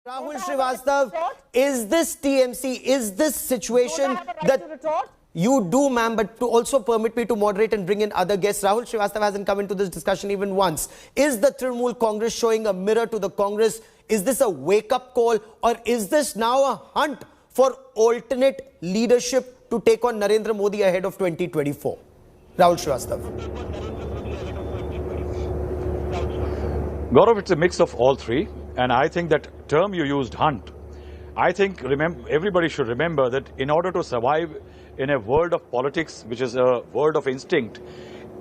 Rahul Shrivastava, is this TMC, is this situation that you do, ma'am, but to also permit me to moderate and bring in other guests. Rahul Shrivastava hasn't come into this discussion even once. Is the Trinamool Congress showing a mirror to the Congress? Is this a wake-up call, or is this now a hunt for alternate leadership to take on Narendra Modi ahead of 2024? Rahul Shrivastava. Gaurav, it's a mix of all three. And I think that term you used, hunt, I think everybody should remember that in order to survive in a world of politics, which is a world of instinct,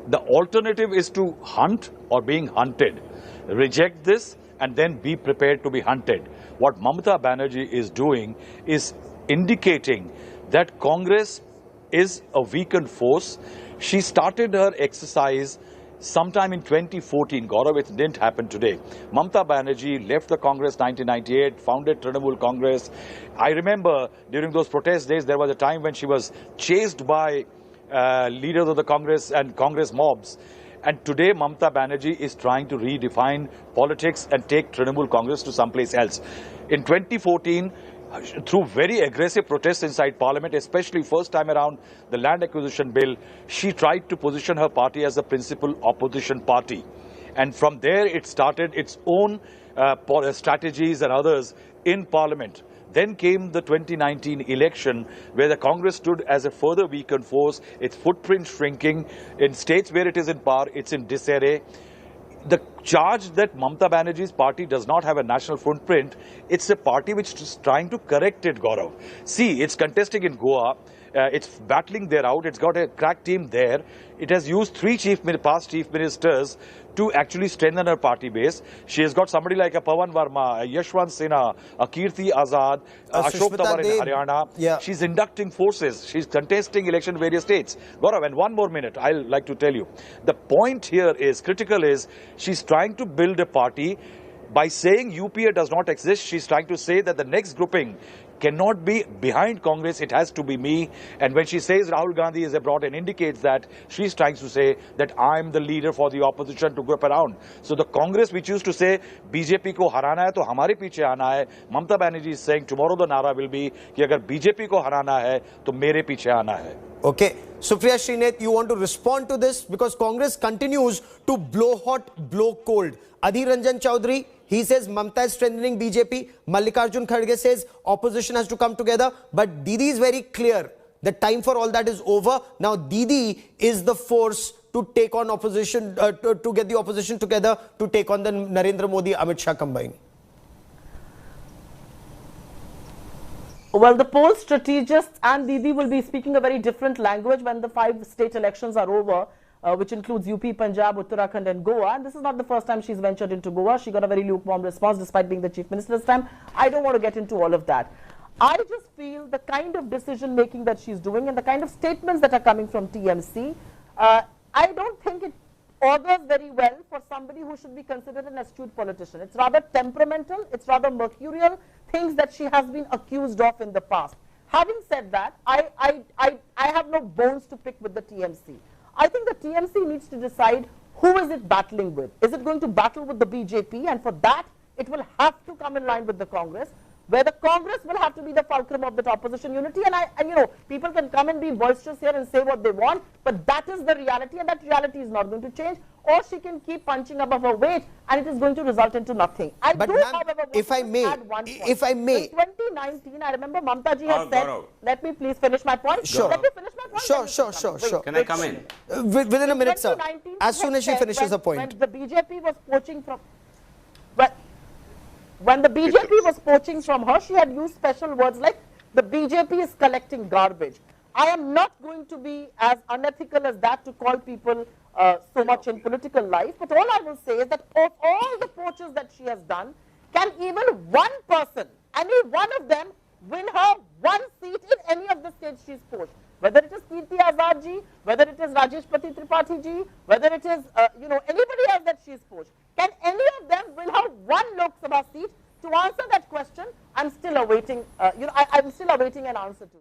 the alternative is to hunt or being hunted. Reject this and then be prepared to be hunted. What Mamata Banerjee is doing is indicating that Congress is a weakened force. She started her exercise sometime in 2014, Gaurav, it didn't happen today. Mamata Banerjee left the Congress 1998, founded Trinamool Congress. I remember during those protest days, there was a time when she was chased by leaders of the Congress and Congress mobs. And today, Mamata Banerjee is trying to redefine politics and take Trinamool Congress to someplace else. In 2014, through very aggressive protests inside Parliament, especially first time around the land acquisition bill, she tried to position her party as a principal opposition party. And from there, it started its own strategies and others in Parliament. Then came the 2019 election, where the Congress stood as a further weakened force, its footprint shrinking. In states where it is in power, it's in disarray. The charge that Mamata Banerjee's party does not have a national footprint, it's a party which is trying to correct it, Gaurav. See, it's contesting in Goa, it's battling there out, it's got a crack team there. It has used three past chief ministers to actually strengthen her party base. She has got somebody like a Pawan Verma, a Yashwant Sinha, a Kirti Azad, Ashok Tawar in Haryana. Yeah. She's inducting forces. She's contesting election in various states. Gaurav, and one more minute, I'll like to tell you. The point here is, critical is, she's trying to build a party. By saying UPA does not exist, she's trying to say that the next grouping cannot be behind Congress, it has to be me. And when she says Rahul Gandhi is abroad, and indicates that she's trying to say that I'm the leader for the opposition to group around. So the Congress which used to say BJP ko harana hai to hamare piche aana hai, Mamata Banerjee is saying tomorrow the nara will be ki agar BJP ko harana hai to mere piche aana hai. Okay. Supriya Shrinate, you want to respond to this? Because Congress continues to blow hot, blow cold. Adhir Ranjan Chaudhary, he says Mamata is strengthening BJP. Mallikarjun Kharge says opposition has to come together. But Didi is very clear. The time for all that is over. Now Didi is the force to take on opposition, to get the opposition together to take on the Narendra Modi, Amit Shah combined. Well, the poll strategists and Didi will be speaking a very different language when the 5 state elections are over, which includes UP, Punjab, Uttarakhand and Goa. And this is not the first time she's ventured into Goa. She got a very lukewarm response despite being the chief minister this time. I don't want to get into all of that. I just feel the kind of decision making that she's doing and the kind of statements that are coming from TMC, I don't think it augurs very well for somebody who should be considered an astute politician. It's rather temperamental, it's rather mercurial, things that she has been accused of in the past. Having said that, I have no bones to pick with the TMC. I think the TMC needs to decide who is it battling with. Is it going to battle with the BJP? And for that, it will have to come in line with the Congress, where the Congress will have to be the fulcrum of that opposition unity. And you know, people can come and be boisterous here and say what they want, but that is the reality, and that reality is not going to change. Or she can keep punching above her weight, and it is going to result into nothing. But do, however, if I may, add one point. If I may. In 2019, I remember Mamata ji had said, let me please finish my point. Sure. Let me finish my point. Sure. Can I come in? Within a minute, sir. As soon as she finishes her point. When the BJP was poaching from... When the BJP was poaching from her, she had used special words like, the BJP is collecting garbage. I am not going to be as unethical as that to call people so much in political life, but all I will say is that of all the poaches that she has done, can even one person, any one of them, win her one seat in any of the states she's poached? Whether it is Kirti Azad ji, whether it is Rajeshpati Tripathi ji, whether it is anybody else that she's poached, can any of them win her one Lok Sabha seat? To answer that question, I'm still awaiting, I'm still awaiting an answer to.